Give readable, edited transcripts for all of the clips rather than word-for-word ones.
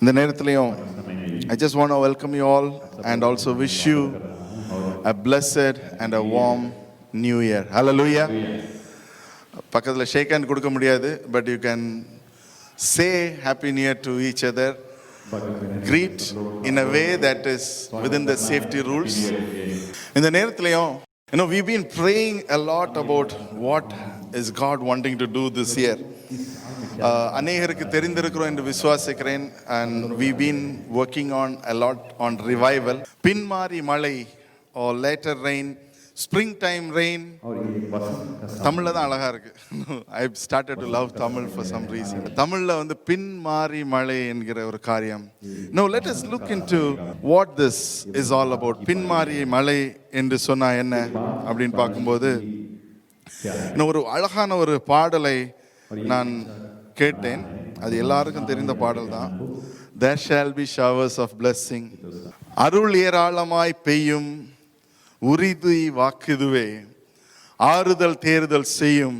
இந்த நேரத்திலையும் I just want to welcome you all and also wish you a blessed and a warm new year. Hallelujah. பக்கத்துல ஷேக் hand கொடுக்க முடியாது, but you can say happy new year to each other. Greet in a way that is within the safety rules. இந்த நேரத்திலையும் we've been praying a lot about what is God wanting to do this year. அநேகருக்கு தெரிந்திருக்கிறோம் என்று விசுவாசிக்கிறேன். And we've been working on a lot on revival. பின்மாரி மழை or later rain, springtime rain. தமிழ்ல தான் அழகா இருக்கு. I started to love Tamil for some reason. தமிழ்ல பின்மாரி மழை என்கிற ஒரு காரியம். Now let us look into what this is all about. பின்மாரி மழை என்று சொன்னா என்ன அப்படின்னு பார்க்கும்போது ஒரு அழகான ஒரு பாடலை நான் கேட்டேன். அது எல்லாருக்கும் தெரிந்த பாடல் தான். There shall be showers of blessing. அருள் ஏராளமாய் பெய்யும், உறுதி வாக்குதுவே, ஆறுதல் தேறுதல் செய்யும்,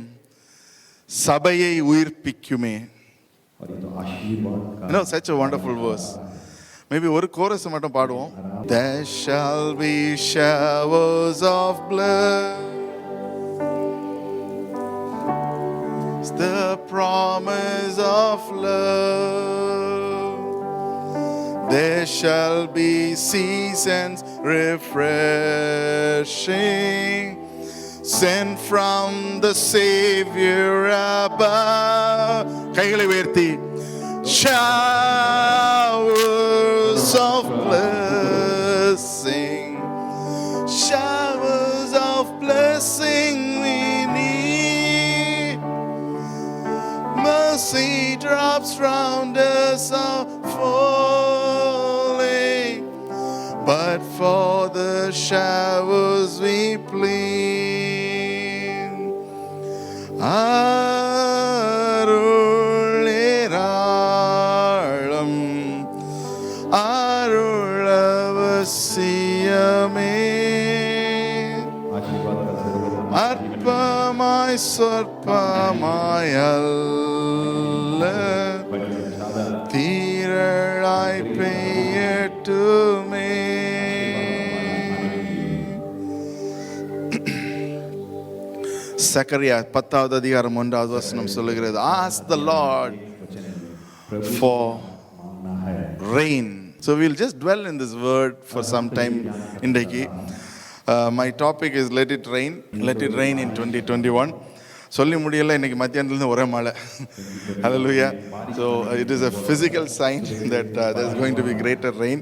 சபையை உயிர்ப்பிக்குமே. Such a wonderful verse. Maybe ஒரு கோரஸ் மட்டும் பாடுவோம். There shall be showers of blessing. The promise of love. There shall be seasons refreshing, sent from the Savior above. கைகளை உயர்த்தி showers of blessing, showers of blessing we need. Mercy drops round us are falling, but for the showers we plead. Aruliram arulavasiyame arpamai sarpamai alla தீரழாய் பெய்யட்டுமே. Zakariya 10வது அதிகாரம் 1வது வசனம் சொல்லுகிறது, Ask the Lord for rain. So we'll just dwell in this word for some time இன்றைக்கு. My topic is let it rain in 2021. சொல்லி முடியல, இன்னைக்கு மத்தியானத்துலேருந்து ஒரே மழை. Hallelujah. So it is a physical sign that there is going to be greater rain.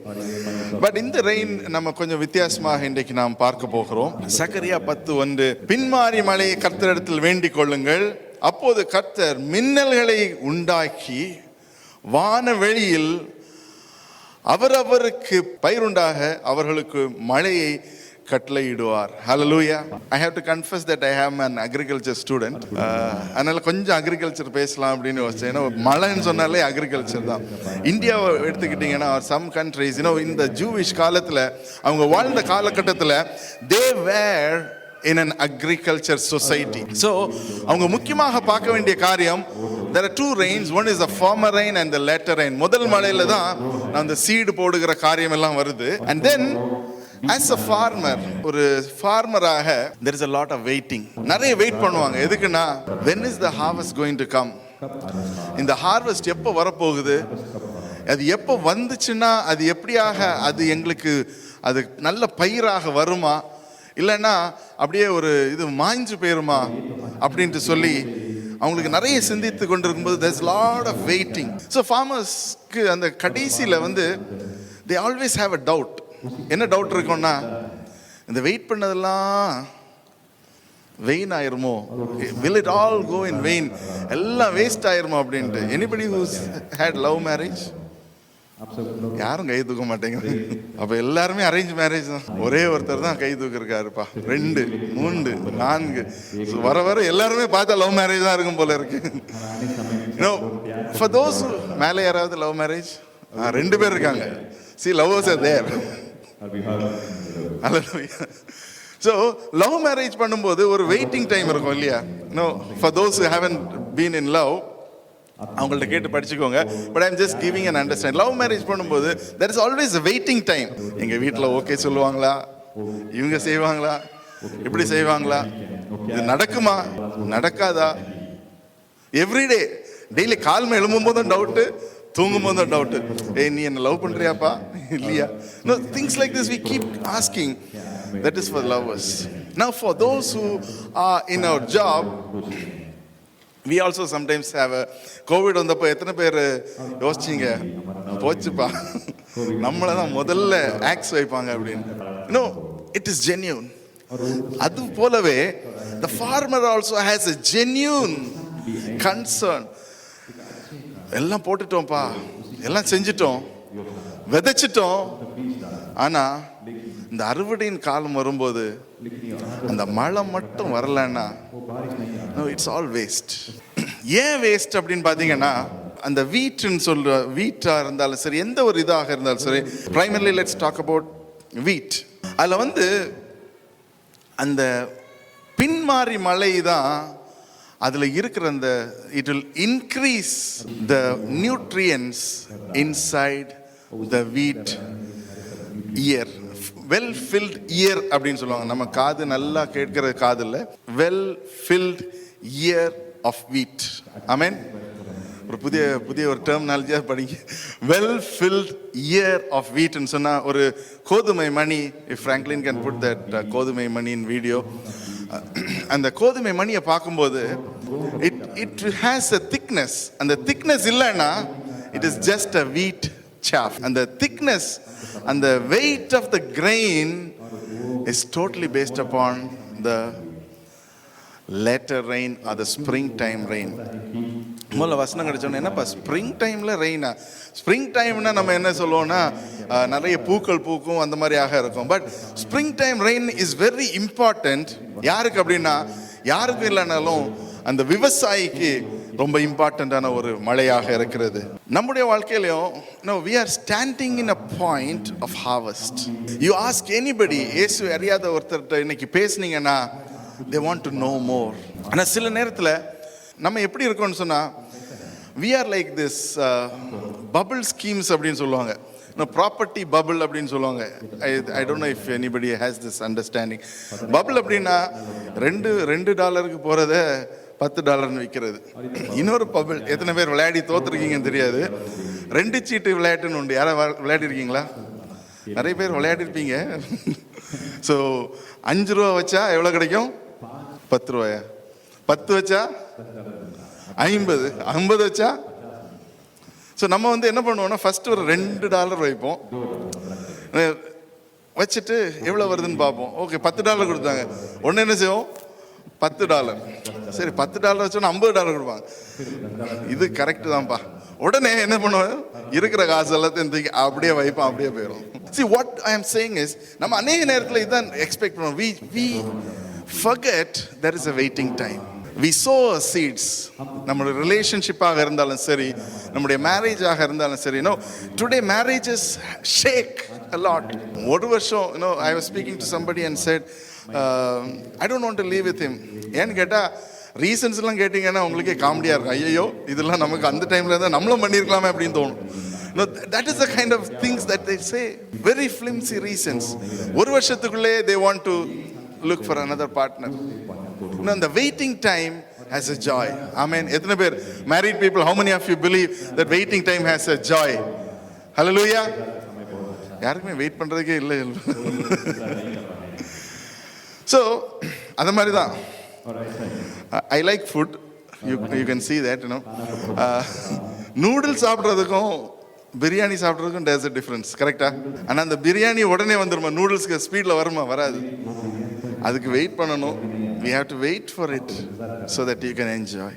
But in the rain நம்ம கொஞ்சம் வித்தியாசமாக இன்றைக்கு நாம் பார்க்க போகிறோம். சக்கரியா 10:1, பின்மாரி மழையை கர்த்தரிடத்தில் வேண்டிக் கொள்ளுங்கள், அப்போது கர்த்தர் மின்னல்களை உண்டாக்கி வானவெளியில் அவரவருக்கு பயிருண்டாக அவர்களுக்கு மழையை கட்டளையிடுவார். Hallelujah. I have to confess that I am an agriculture student. அதனால கொஞ்சம் அக்ரிகல்ச்சர் பேசலாம் அப்படின்னு யோசிச்சேன். மழைன்னு சொன்னாலே அக்ரிகல்ச்சர் தான். இந்தியாவை எடுத்துக்கிட்டிங்கன்னா some countries, இந்த ஜூவிஷ் காலத்தில் அவங்க வாழ்ந்த காலகட்டத்தில் they were in an agriculture society. So அவங்க முக்கியமாக பார்க்க வேண்டிய காரியம், there are two rains. One is the former rain and the latter rain. முதல் மழையில தான் அந்த சீடு போடுகிற காரியம் எல்லாம் வருது. And then as a farmer, ஒரு ஃபார்மராக there is a lot of waiting. நிறைய வெயிட் பண்ணுவாங்க. எதுக்குன்னா when is the harvest going to come? இந்த ஹார்வெஸ்ட் எப்போ வரப்போகுது, அது எப்போ வந்துச்சுன்னா அது எப்படியாக அது எங்களுக்கு அது நல்ல பயிராக வருமா, இல்லைன்னா அப்படியே ஒரு இது மாய்ஞ்சு போயிருமா அப்படின்ட்டு சொல்லி அவங்களுக்கு நிறைய சிந்தித்து கொண்டிருக்கும்போது there's a lot of waiting. So farmersக்கு அந்த கடைசியில் they always have a doubt. என்ன டவுட் இருக்கும்னா, இந்த வெயிட் பண்ணதெல்லாம் வெயின் ஆயிருமோ, will it all go in vain, எல்லாம் வேஸ்ட் ஆயிருமோ அப்படின்ட்டு. anybody who's had love marriage? யாரும் கை தூக்க மாட்டேங்க. அப்ப எல்லாருமே அரேஞ்ச் மேரேஜ் தான். ஒரே ஒருத்தர் தான் கை தூக்கிருக்காருப்பா. 2 3 4 வர வர எல்லாருமே பார்த்தா லவ் மேரேஜ் தான் இருக்கும் போல இருக்கு. for those மேலே யாராவது லவ் மேரேஜ் 2 பேர் இருக்காங்க. see lovers are there. Hallelujah. So love marriage பண்ணும்போது ஒரு வெயிட்டிங் டைம் இருக்கும் இல்லையா? For those who haven't been in love, அவங்கள்ட்ட கேட்டு படிச்சுக்கோங்க. But I am just giving an understand. Love marriage பண்ணும்போது there is always a waiting time. எங்க வீட்டில் ஓகே சொல்லுவாங்களா, இவங்க செய்வாங்களா, இப்படி செய்வாங்களா, இது நடக்குமா நடக்காதா, எவ்ரிடே டெய்லி கால்மை எழும்பும் போதும் டவுட்டு, தூங்கும் போதும் டவுட்டு, ஏய் நீ என்ன லவ் பண்றியாப்பா இல்லையா. No, things like this we keep asking. That is for lovers. Now for those who are in our job, we also sometimes have a COVID வந்தப்போ எத்தனை பேர் யோசிச்சிங்க, போச்சுப்பா நம்மளை தான் முதல்ல ஆக்ஸ் வைப்பாங்க அப்படின்னு. No, it is genuine. அது போலவே the farmer also has a genuine concern. எல்லாம் போட்டுட்டோம்ப்பா, எல்லாம் செஞ்சிட்டோம், விதைச்சிட்டோம், ஆனா இந்த அறுவடையின் காலம் வரும்போது அந்த மழை மட்டும் வரலன்னா இட்ஸ் ஆல் வேஸ்ட். ஏன் வேஸ்ட் அப்படின்னு பார்த்தீங்கன்னா, அந்த வீட்டுன்னு சொல்ற வீட்டாக இருந்தாலும் சரி, எந்த ஒரு இதாக இருந்தாலும் சரி, பிரைமர்லி லெட்ஸ் டாக் அபவுட் வீட். அதில் வந்து அந்த பின்மாறி மழை தான் அதில் இருக்கிற அந்த it will increase the nutrients inside the வீட் இயர். வெல் ஃபில்ட் இயர் அப்படின்னு சொல்லுவாங்க. நம்ம காது நல்லா கேட்கிற காது இல்லை, வெல் ஃபில்ட் இயர் ஆஃப் வீட். ஆமென். ஒரு புதிய ஒரு டெர்மினாலஜியாக படிங்க. வெல் ஃபில்ட் இயர் ஆஃப் வீட்னு சொன்னால் ஒரு கோதுமை மணி. If Franklin can put that கோதுமை மணியின் வீடியோ. அந்த கோதுமை மணியை பார்க்கும்போது இட் ஹேஸ் அ திக்னஸ். அந்த திக்னஸ் இல்லைன்னா it is just a wheat chaff. And the thickness and the weight of the grain is totally based upon the latter rain or the springtime rain. முதல்ல வசனம் கிடைச்சோன்னா என்னப்பா spring டைமில் ரெயினா? Spring டைம்னா நம்ம என்ன சொல்லுவோம்னா நிறைய பூக்கள் பூக்கும் அந்த மாதிரியாக இருக்கும். But spring time rain is very important. யாருக்கு அப்படின்னா, யாருக்கும் இல்லைனாலும் அந்த விவசாயிக்கு ரொம்ப இம்பார்ட்டண்ட்டான ஒரு மழையாக இருக்கிறது. நம்முடைய வாழ்க்கையிலையும் we are standing in a point of harvest. You ask anybody, இயேசு அறியாத ஒருத்தர்கிட்ட இன்னைக்கு பேசுனீங்கன்னா they want to know more. ஆனால் சில நேரத்தில் நம்ம எப்படி இருக்கோம்னு சொன்னால், we are like this bubble schemes அப்படின்னு சொல்லுவாங்க. ப்ராப்பர்ட்டி பபுள் அப்படின்னு சொல்லுவாங்க. I don't know if anybody has this understanding. Bubble அப்படின்னா $2 போகிறத $10 விற்கிறது. இன்னொரு பபுள், எத்தனை பேர் விளையாடி தோத்துருக்கீங்கன்னு தெரியாது, 2 சீட்டு விளையாட்டுன்னு உண்டு. யாராவது விளையாடிருக்கீங்களா? நிறைய பேர் விளையாடிருப்பீங்க. ஸோ $5 வச்சா எவ்வளோ கிடைக்கும்? $10. 10 வச்சா 50, 50 வச்சா. ஸோ நம்ம வந்து என்ன பண்ணுவோம்னா, ஃபஸ்ட்டு ஒரு $2 வைப்போம், வச்சுட்டு எவ்வளோ வருதுன்னு பார்ப்போம். ஓகே $10 கொடுத்தாங்க, ஒன்று என்ன செய்வோம், $10. சரி $10 வச்சோன்னா $50 கொடுப்பாங்க. இது கரெக்டு தான்ப்பா. உடனே என்ன பண்ணுவோம், இருக்கிற காசு எல்லாத்தையும் தூக்கி அப்படியே வைப்போம், அப்படியே போயிடும். See what I am saying is, நம்ம அநேக நேரத்தில் இதுதான் எக்ஸ்பெக்ட் பண்ணுவோம். we forget there is a waiting time. We sow seeds. நம்மளுடைய ரிலேஷன்ஷிப்பாக இருந்தாலும் சரி, நம்முடைய மேரேஜாக இருந்தாலும் சரி. Today marriages shake a lot. ஒரு வருஷம் I was speaking to somebody and said, I don't want to live with him. ஏன்னு கேட்டால் ரீசன்ஸ்லாம் கேட்டிங்கன்னா உங்களுக்கே காமெடியாக இருக்கும். ஐயோ இதெல்லாம் நமக்கு அந்த டைமில் இருந்தால் நம்மளும் பண்ணியிருக்கலாமே அப்படின்னு தோணும். That is the kind of things that they say. Very flimsy reasons. ஒரு வருஷத்துக்குள்ளே they want to look for another partner. The waiting time has a joy. Amen. எத்தனை பேர் married people, how many of you believe that waiting time has a joy? Hallelujah. யாருக்குமே wait பண்ணுறதுக்கே இல்லை. So அந்த மாதிரி தான். I like food. You can see that, noodles சாப்பிட்றதுக்கும் பிரியாணி சாப்பிட்றதுக்கும் there's a difference. கரெக்டா? ஆனால் அந்த பிரியாணி உடனே வந்துருமா, நூடுல்ஸ்க்கு ஸ்பீடில் வருமா? வராது. அதுக்கு வெயிட் பண்ணணும். We have to wait for it so that you can enjoy.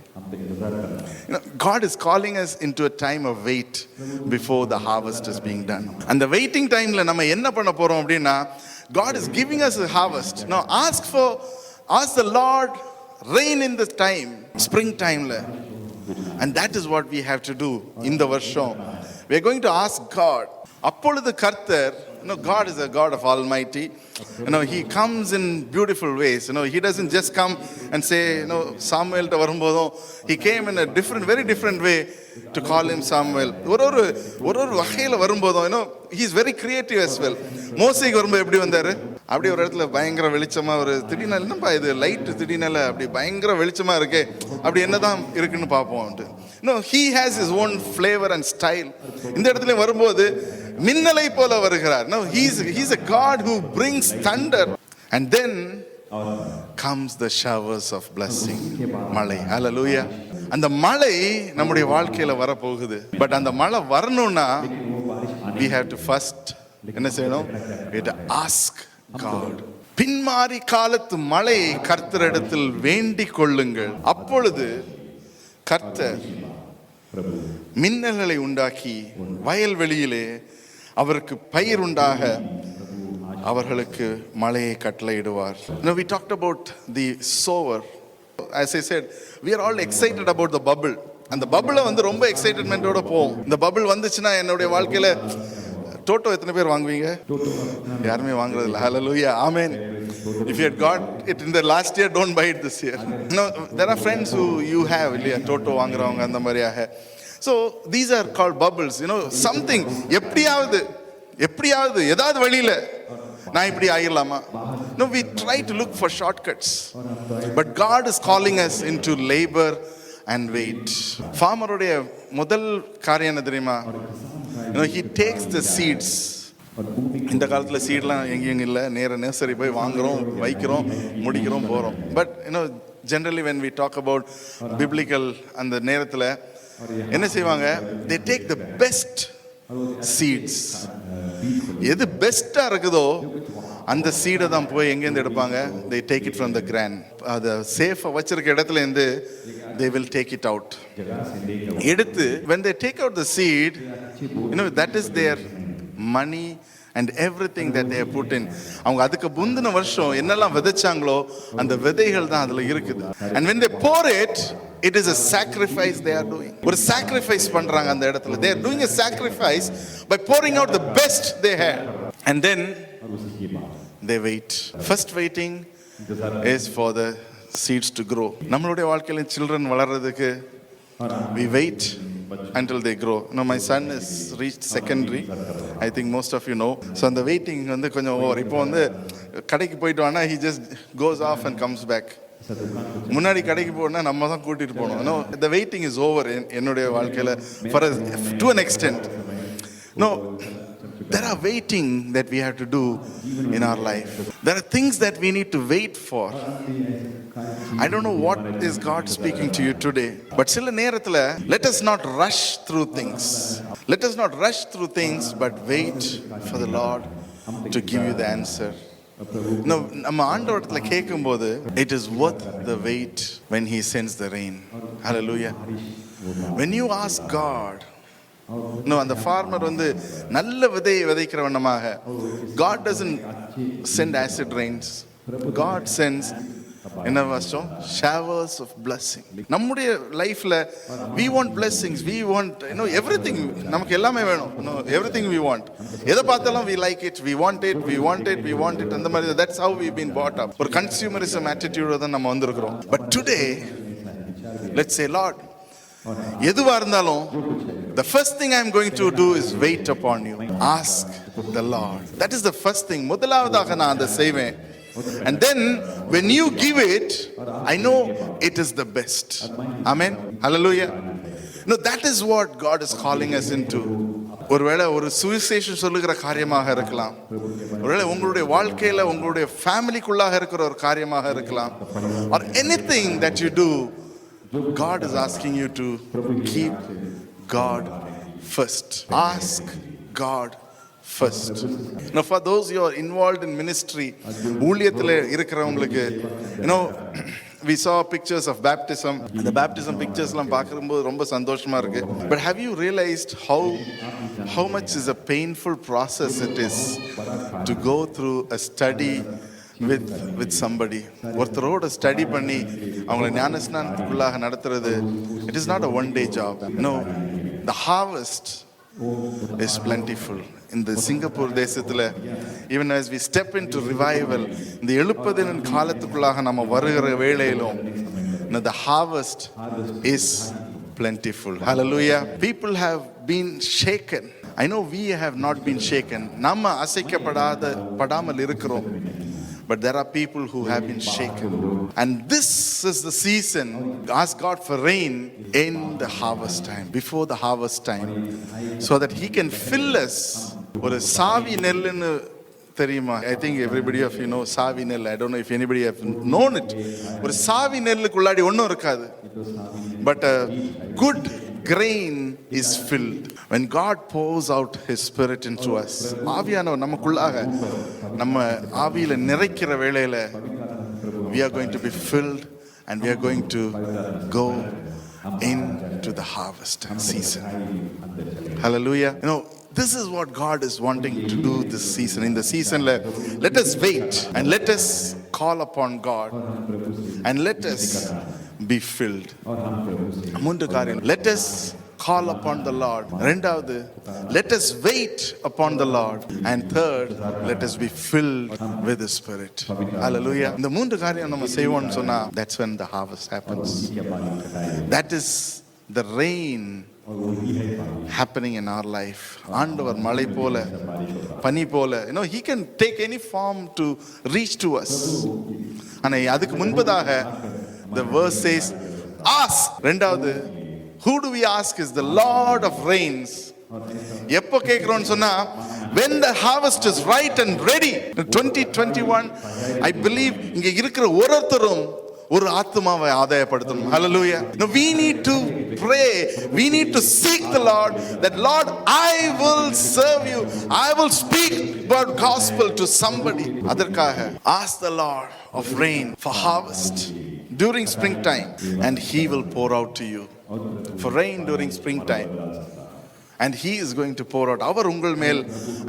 God is calling us into a time of wait before the harvest is being done. And the waiting time la nama enna panna porom appadina, God is giving us a harvest. Now ask the Lord rain in this time, spring time la. And that is what we have to do in the varsham. We are going to ask God. அப்பொழுது கர்த்தர் God is a God of Almighty. He comes in beautiful ways. He doesn't just come and say, Samuel ta varumbodum, he came in a different, very different way to call him Samuel. ஒரு வகையில வரும்போதும் he is very creative as well. மோசேக்கு வரும்போது எப்படி வந்தாரு? அப்படி ஒரு இடத்துல பயங்கர வெளிச்சமா ஒரு திடீர்னு என்னப்பா இது லைட் திடீர்னால அப்படி பயங்கர வெளிச்சமா இருக்கே, அப்படி என்னதான் இருக்குன்னு பார்ப்போம். He has his own flavor and style. இந்த இடத்துல வரும்போது மின்னலை போல வருகிறார். He's a God who brings thunder, and then comes the showers of blessing. மழை. Hallelujah. அந்த மழை நம்முடைய வாழ்க்கையில வர போகுது. பட் அந்த மழை வரணும்னா we have to first என்ன செய்யணும்? We have to ask God. பின்மாறி காலத்து மழையை கர்த்தரிடத்தில் வேண்டிக் கொள்ளுங்கள், அப்பொழுது கர்த்தர் மின்னல்களை உண்டாக்கி வயல்வெளியிலே அவருக்கு பயிர் உண்டாக அவர்களுக்கு மழையை கட்டளையிடுவார். We talked about the sower. As I said, we are all excited about the bubble. அந்த பபிளை ரொம்ப எக்ஸைட்மெண்டோட போவோம். இந்த பபிள் வந்துச்சுன்னா என்னுடைய வாழ்க்கையில டோட்டோ எத்தனை பேர் வாங்குவீங்க? யாருமே வாங்குறது இல்லை. Hallelujah. Amen. If you had got it in the last year, don't buy it this year. There are friends who you have இல்லையா டோட்டோ வாங்குறவங்க அந்த மாதிரியாக. So these are called bubbles. Something எப்படியாவது ஏதாவது வழியில நான் இப்படி ஆயிரலாமா? We try to look for shortcuts, but God is calling us into labor and wait. Farmer-உடைய முதல் காரியம் என்ன தெரியுமா? He takes the seeds. இந்த காலத்தில் சீட்லாம் எங்கேயும் இல்லை, நேர நர்சரி போய் வாங்குறோம், வைக்கிறோம், முடிக்கிறோம், போகிறோம். But generally when we talk about biblical அந்த நேரத்தில் என்ன செய்வாங்க? They take the best seeds. எது பெஸ்ட்டாக இருக்குதோ அந்த சீடை தான் போய் எங்கேருந்து எடுப்பாங்க? They take it from the ground. அதை சேஃபாக வச்சிருக்க இடத்துல இருந்து they will take it out. எடுத்து when they take out the seed, that is their money and everything that they have put in. அவங்க அதுக்கு முந்தின வருஷம் என்னெல்லாம் விதைச்சாங்களோ அந்த விதைகள் தான் அதுல இருக்குது. And when they pour it, it is a sacrifice they are doing. ஒரு sacrifice பண்றாங்க அந்த இடத்துல. They are doing a sacrifice by pouring out the best they had. And then they wait. First waiting is for the seeds to grow. நம்மளுடைய வாழ்க்கையில children வளர்றதுக்கு we wait until they grow. My son has reached secondary. I think most of you know. So அந்த waiting கொஞ்சம் over. இப்போ கடைக்கு போயிட்டு வானா he just goes off and comes back. முன்னாடி கடைக்கு போனா நம்ம தான் கூட்டிட்டு போகணும். The waiting is over என்னுடைய வாழ்க்கையில for to an extent. There are waiting that we have to do in our life. There are things that we need to wait for. I don't know what is God speaking to you today, but சில நேரத்துல let us not rush through things. Let us not rush through things, but wait for the Lord to give you the answer. நம்ம ஆண்டவரத்துல கேட்கும்போது it is worth the wait when he sends the rain. Hallelujah. When you ask God, அந்த farmer நல்ல விதையை விதைக்கிற வண்ணமாக, God doesn't send acid rains. God sends என்ன வாசம்? Showers of blessing. நம்முடைய லைஃப்ல we want blessings, we want everything. நமக்கு எல்லாமே வேணும். Everything we want. எதை பார்த்தாலும் we like it, we want it, we want it, we want it. அந்த மாதிரி that's how we've been brought up. ஒரு consumerism attitude தான் நம்ம வந்திருக்கிறோம். But today let's say, Lord, எதுவா இருந்தாலும் the first thing I'm going to do is wait upon you. Ask the Lord. That is the first thing. முதலாவதாக நான் அதை செய்வேன். And then when you give it, I know it is the best. Amen. Hallelujah. That is what God is calling us into. ஒருவேளை ஒரு சுவிசேஷம் சொல்லுகிற காரியமாக இருக்கலாம், ஒருவேளை உங்களுடைய வாழ்க்கையில உங்களுடைய ஃபேமிலிக்குள்ளாக இருக்கிற ஒரு காரியமாக இருக்கலாம், or anything that you do, God is asking you to keep God first. Ask God first. Now for those who are involved in ministry, ஊழியத்துல இருக்கிறவங்களுக்கு, we saw pictures of baptism. The baptism pictures எல்லாம் பார்க்கும்போது ரொம்ப சந்தோஷமா இருக்கு. But have you realized how much is a painful process it is to go through a study with somebody? ஒருத்தரோட study பண்ணி அவங்களை ஞானஸ்நானத்துக்குள்ளாக நடத்துறது, it is not a one day job. The harvest is plentiful. இந்த Singapore தேசத்தில் even as we step into revival, இந்த எழுப்புதலின் காலத்துக்குள்ளாக நம்ம வருகிற வேளையிலும் the harvest is plentiful. Hallelujah. People have been shaken. I know we have not been shaken. நம்ம அசைக்கப்படாமல் இருக்கிறோம். But there are people who have been shaken. And this is the season. Ask God for rain in the harvest time, before the harvest time, so that He can fill us. ஒரு சாவி நெல்லுன்னு தெரியுமா? I think everybody of you know சாவி நெல். I don't know if anybody have known it. ஒரு சாவி நெல்லுக்குள்ளாடி ஒன்றும் இருக்காது. But a good grain is filled when God pours out His Spirit into us. ஆவியானவர் நமக்குள்ளாக நம்ம ஆவியில நிறைக்கிற வேளையில we are going to be filled and we are going to go into the harvest season. Hallelujah. You know, this is what God is wanting to do this season. In the season, let us wait and let us call upon God and let us be filled. மூன்று காரியம். Let us call upon the Lord. ரெண்டாவது, let us wait upon the Lord. And third, let us be filled with the Spirit. Hallelujah. இந்த மூன்று காரியம் நம்ம செய்வோம்னு சொன்னா, that's when the harvest happens. That is the rain happening in our life. ஆண்டவர் மழை போல, பனி போல, you know, He can take any form to reach to us. ஆனா அதுக்கு முன்பதாக the verse says, ask. ரெண்டாவது, who do we ask is the Lord of rains. எப்போ கேட்கிறோம்னு சொன்னா, when the harvest is right and ready. 2021, I believe இங்க இருக்கிற ஒருத்தரும் ஒரு ஆத்மாவை ஆதாயப்படுத்தணும். Hallelujah. Now we need to pray, we need to seek the Lord, that Lord, I will serve you, I will speak about gospel to somebody. அதற்காக ask the Lord of rain for harvest during springtime, and He will pour out to you for rain during springtime. And He is going to pour out. அவர் உங்கள் மேல்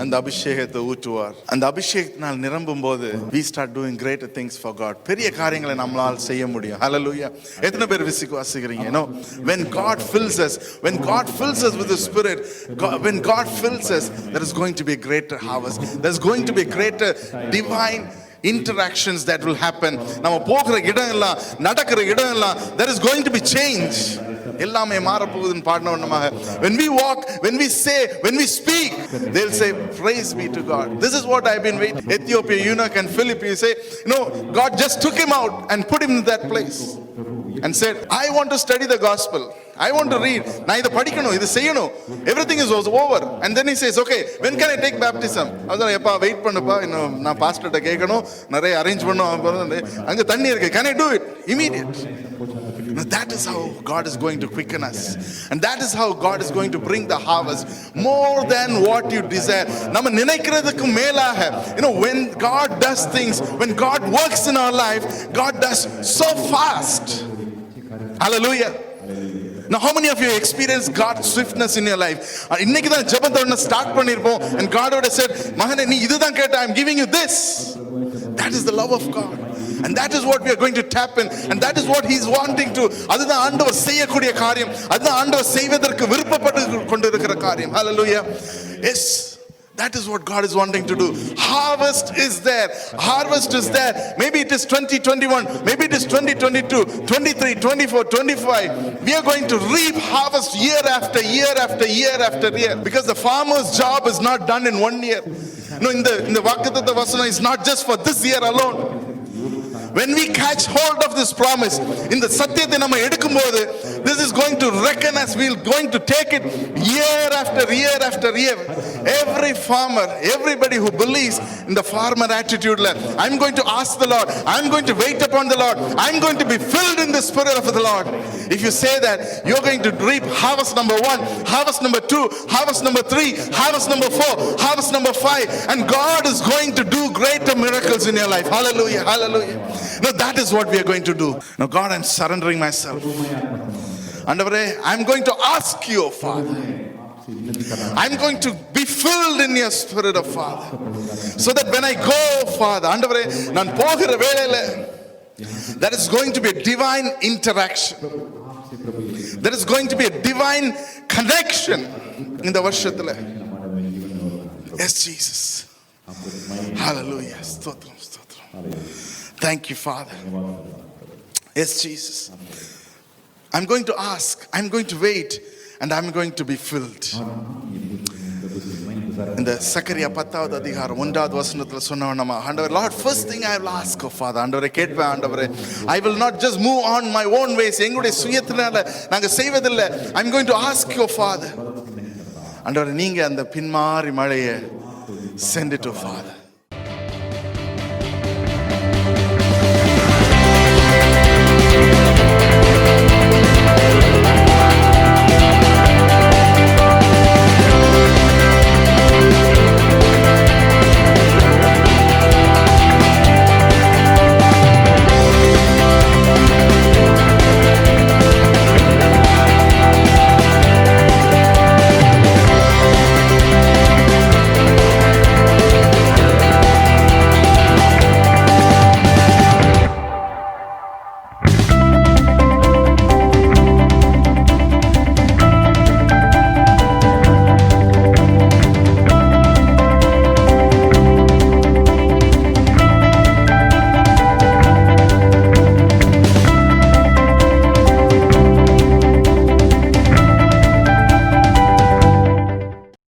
அந்த அபிஷேகத்தை ஊற்றுவார். அந்த அபிஷேகத்தினால் நிரம்பும் போது we start doing greater things for God. பெரிய காரியங்களை நம்மளால் செய்ய முடியும். Hallelujah. எத்தனை பேர் விசுவாசிக்கிறீங்க? You know, when God fills us with the Spirit, when God fills us, there is going to be a greater harvest. There is going to be greater divine interactions that will happen. நம்ம போகிற இடம் எல்லாம், நடக்கிற இடம் எல்லாம், there is going to be change. எல்லாமே மாறப்போகுதுன்னு பாடினவனமாக, when we walk, when we say, when we speak, they'll say praise be to God. This is what I've been waiting. Ethiopia eunuch and Philip, you say, no, God just took him out and put him in that place and said, I want to study the gospel, I want to read, நான் இதை படிக்கணும், இது செய்யணும், everything is over. And then he says, okay, when can I take baptism? அதான் எப்பா wait பண்ணுப்பா, இன்னும் நான் பாஸ்டர்ட்ட கேட்கணும், நிறைய அரேஞ்ச் பண்ணணும், அங்க தண்ணி இருக்கு, can I do it immediate? Now that is how God is going to quicken us, and that is how God is going to bring the harvest more than what you desire. நம்ம நினைக்கிறதுக்கு மேலாக, you know, when God does things, when God works in our life, God does so fast. Hallelujah. Now how many of you experience God's swiftness in your life? இன்னைக்கு தான் ஜெபத்தை start பண்ணிருப்போம், and God would have said, மகனே நீ இதுதான் கேட்ட, I am giving you this. That is the love of God, and that is what we are going to tap in, and that is what He is wanting to. அதுதான் ஆண்டவர் செய்யக்கூடிய காரியம், அதுதான் ஆண்டவர் செய்வதற்கு விருப்பப்பட்டு கொண்டிருக்கிற காரியம். Hallelujah. Yes, that is what God is wanting to do. Harvest is there. Harvest is there. Maybe it is 2021, maybe it is 2022, 23, 24, 25. We are going to reap harvest year after year after year after year, because the farmer's job is not done in 1 year. No, in the வாக்குத்தத்த வசனம் is not just for this year alone. When we catch hold of this promise, இந்த சத்தியத்தை நம்ம எடுக்கும்போது, this is going to reckon us. We are going to take it year after year after year. Every farmer, everybody who believes in the farmer attitude, I'm going to ask the Lord, I'm going to wait upon the Lord, I'm going to be filled in the Spirit of the Lord. If you say that, you're going to reap harvest number 1, harvest number 2, harvest number 3, harvest number 4, harvest number 5, and God is going to do greater miracles in your life. Hallelujah, hallelujah. Now that is what we are going to do. Now God, I'm surrendering myself. Andavare, I'm going to ask you, Father, I'm going to be filled in your Spirit of Father, so that when I go, Father, andavare, nan pogira velele, there is going to be a divine interaction, there is going to be a divine connection in the varshathile. Yes, Jesus. Hallelujah. Stotram, stotram. Thank you, Father. Yes, Jesus. I'm going to ask, I'm going to wait, and I'm going to be filled. இந்த சக்கரியா 10வது அதிகாரம் 1வது வசனத்துல சொன்னவனமா ஆண்டவர், Lord, first thing I will ask, oh Father, ஆண்டவரே கேட்பேன் ஆண்டவரே, I will not just move on my own ways, எங்களுடைய சுயத்தினால நாங்க செய்வதில்லை, I'm going to ask you, Father. ஆண்டவரே, நீங்க அந்த பின்மாறி மழையை send it to Father.